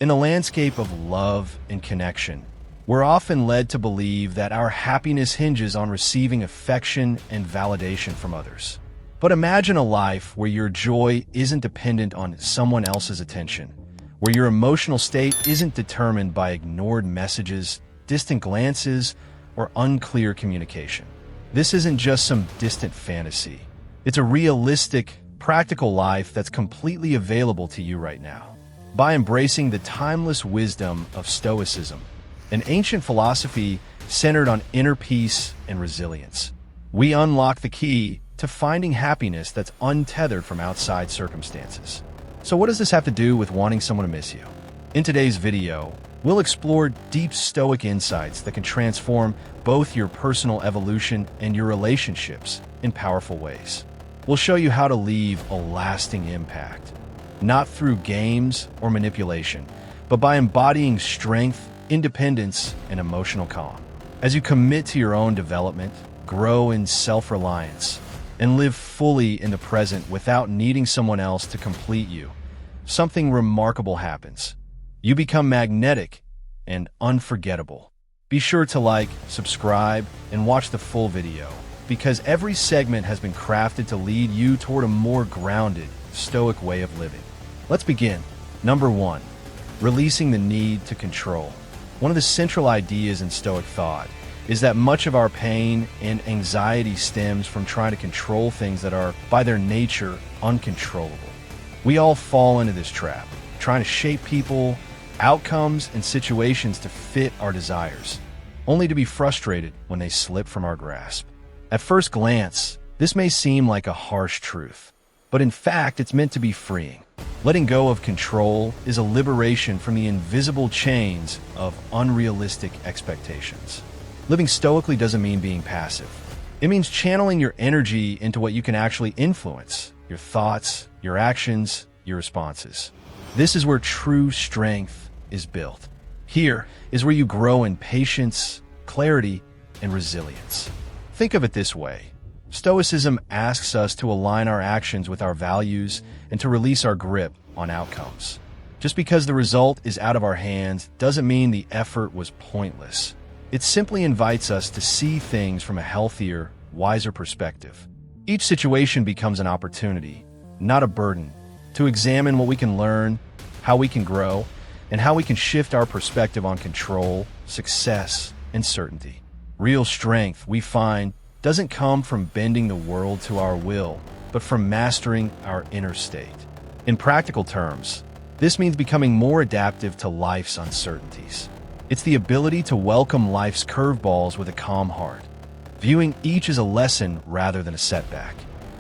In the landscape of love and connection, we're often led to believe that our happiness hinges on receiving affection and validation from others. But imagine a life where your joy isn't dependent on someone else's attention, where your emotional state isn't determined by ignored messages, distant glances, or unclear communication. This isn't just some distant fantasy. It's a realistic, practical life that's completely available to you right now. By embracing the timeless wisdom of Stoicism, an ancient philosophy centered on inner peace and resilience, we unlock the key to finding happiness that's untethered from outside circumstances. So what does this have to do with wanting someone to miss you? In today's video, we'll explore deep Stoic insights that can transform both your personal evolution and your relationships in powerful ways. We'll show you how to leave a lasting impact, not through games or manipulation, but by embodying strength, independence, and emotional calm. As you commit to your own development, grow in self-reliance, and live fully in the present without needing someone else to complete you, something remarkable happens. You become magnetic and unforgettable. Be sure to like, subscribe, and watch the full video, because every segment has been crafted to lead you toward a more grounded, Stoic way of living. Let's begin. Number 1. Releasing the need to control. One of the central ideas in Stoic thought is that much of our pain and anxiety stems from trying to control things that are, by their nature, uncontrollable. We all fall into this trap, trying to shape people, outcomes, and situations to fit our desires, only to be frustrated when they slip from our grasp. At first glance, this may seem like a harsh truth, but in fact, it's meant to be freeing. Letting go of control is a liberation from the invisible chains of unrealistic expectations. Living stoically doesn't mean being passive. It means channeling your energy into what you can actually influence: your thoughts, your actions, your responses. This is where true strength is built. Here is where you grow in patience, clarity, and resilience. Think of it this way. Stoicism asks us to align our actions with our values and to release our grip on outcomes. Just because the result is out of our hands doesn't mean the effort was pointless. It simply invites us to see things from a healthier, wiser perspective. Each situation becomes an opportunity, not a burden, to examine what we can learn, how we can grow, and how we can shift our perspective on control, success, and certainty. Real strength, we find, doesn't come from bending the world to our will, but from mastering our inner state. In practical terms, this means becoming more adaptive to life's uncertainties. It's the ability to welcome life's curveballs with a calm heart, viewing each as a lesson rather than a setback.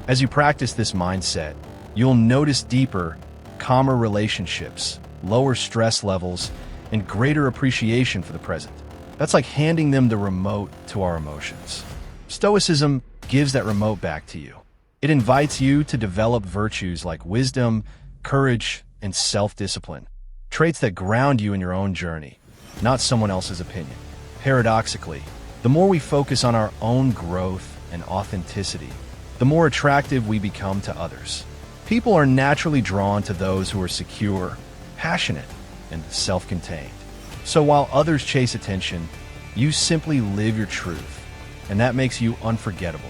As you practice this mindset, you'll notice deeper, calmer relationships, lower stress levels, and greater appreciation for the present. That's like handing them the remote to our emotions. Stoicism gives that remote back to you. It invites you to develop virtues like wisdom, courage, and self-discipline, traits that ground you in your own journey, not someone else's opinion. Paradoxically, the more we focus on our own growth and authenticity, the more attractive we become to others. People are naturally drawn to those who are secure, passionate, and self-contained. So while others chase attention, you simply live your truth, and that makes you unforgettable.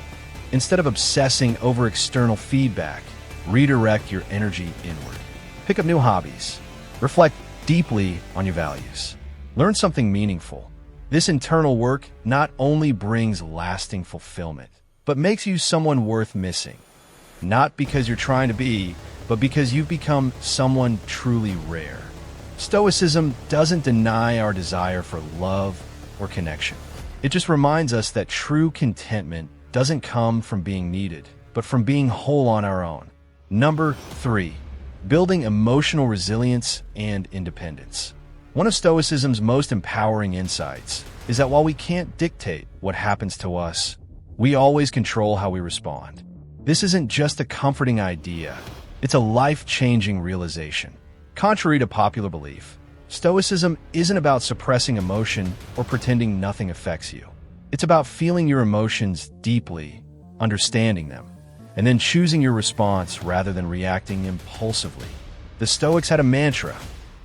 Instead of obsessing over external feedback, redirect your energy inward. Pick up new hobbies. Reflect deeply on your values. Learn something meaningful. This internal work not only brings lasting fulfillment, but makes you someone worth missing. Not because you're trying to be, but because you've become someone truly rare. Stoicism doesn't deny our desire for love or connection. It just reminds us that true contentment doesn't come from being needed, but from being whole on our own. Number 3, building emotional resilience and independence. One of Stoicism's most empowering insights is that while we can't dictate what happens to us, we always control how we respond. This isn't just a comforting idea, it's a life-changing realization. Contrary to popular belief, Stoicism isn't about suppressing emotion or pretending nothing affects you. It's about feeling your emotions deeply, understanding them, and then choosing your response rather than reacting impulsively. The Stoics had a mantra: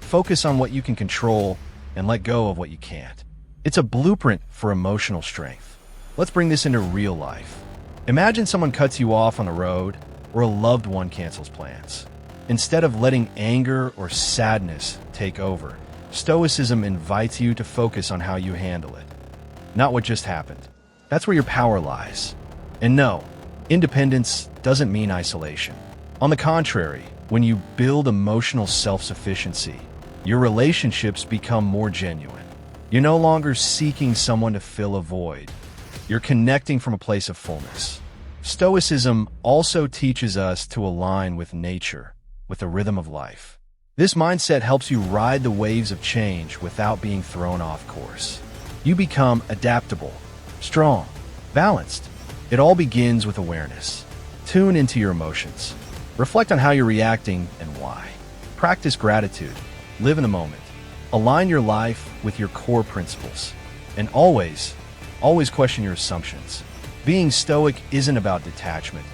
Focus on what you can control and let go of what you can't. It's a blueprint for emotional strength. Let's bring this into real life. Imagine someone cuts you off on the road, or a loved one cancels plans. Instead of letting anger or sadness take over, Stoicism invites you to focus on how you handle it, not what just happened. That's where your power lies. And no, independence doesn't mean isolation. On the contrary, when you build emotional self-sufficiency, your relationships become more genuine. You're no longer seeking someone to fill a void. You're connecting from a place of fullness. Stoicism also teaches us to align with nature, with the rhythm of life. This mindset helps you ride the waves of change without being thrown off course. You become adaptable, strong, balanced. It all begins with awareness. Tune into your emotions. Reflect on how you're reacting and why. Practice gratitude. Live in the moment. Align your life with your core principles. And always question your assumptions. Being stoic isn't about detachment.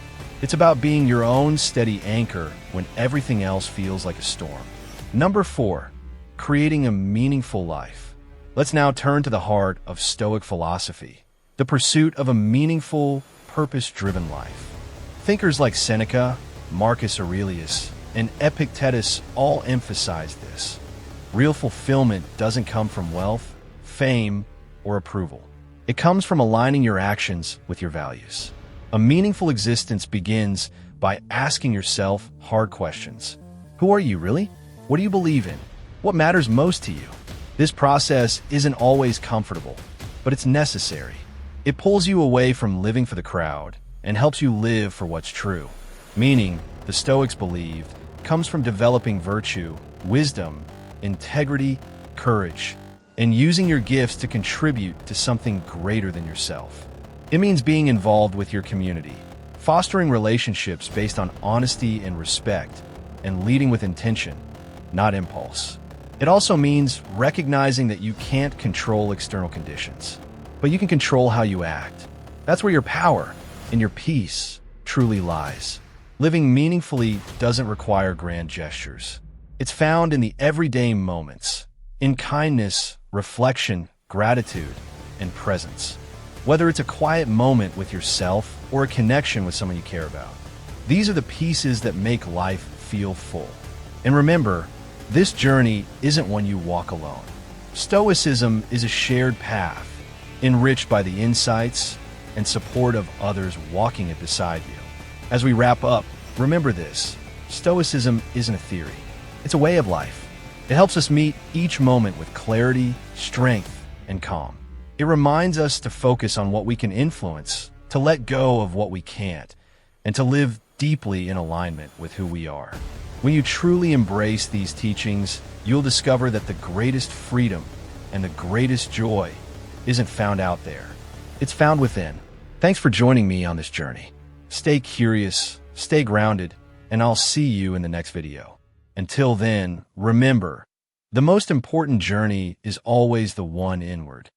It's about being your own steady anchor when everything else feels like a storm. Number 4, creating a meaningful life. Let's now turn to the heart of Stoic philosophy, the pursuit of a meaningful, purpose-driven life. Thinkers like Seneca, Marcus Aurelius, and Epictetus all emphasize this. Real fulfillment doesn't come from wealth, fame, or approval. It comes from aligning your actions with your values. A meaningful existence begins by asking yourself hard questions. Who are you really? What do you believe in? What matters most to you? This process isn't always comfortable, but it's necessary. It pulls you away from living for the crowd and helps you live for what's true. Meaning, the Stoics believed, comes from developing virtue, wisdom, integrity, courage, and using your gifts to contribute to something greater than yourself. It means being involved with your community, fostering relationships based on honesty and respect, and leading with intention, not impulse. It also means recognizing that you can't control external conditions, but you can control how you act. That's where your power and your peace truly lies. Living meaningfully doesn't require grand gestures. It's found in the everyday moments, in kindness, reflection, gratitude, and presence. Whether it's a quiet moment with yourself or a connection with someone you care about. These are the pieces that make life feel full. And remember, this journey isn't one you walk alone. Stoicism is a shared path, enriched by the insights and support of others walking it beside you. As we wrap up, remember this: Stoicism isn't a theory. It's a way of life. It helps us meet each moment with clarity, strength, and calm. It reminds us to focus on what we can influence, to let go of what we can't, and to live deeply in alignment with who we are. When you truly embrace these teachings, you'll discover that the greatest freedom and the greatest joy isn't found out there. It's found within. Thanks for joining me on this journey. Stay curious, stay grounded, and I'll see you in the next video. Until then, remember, the most important journey is always the one inward.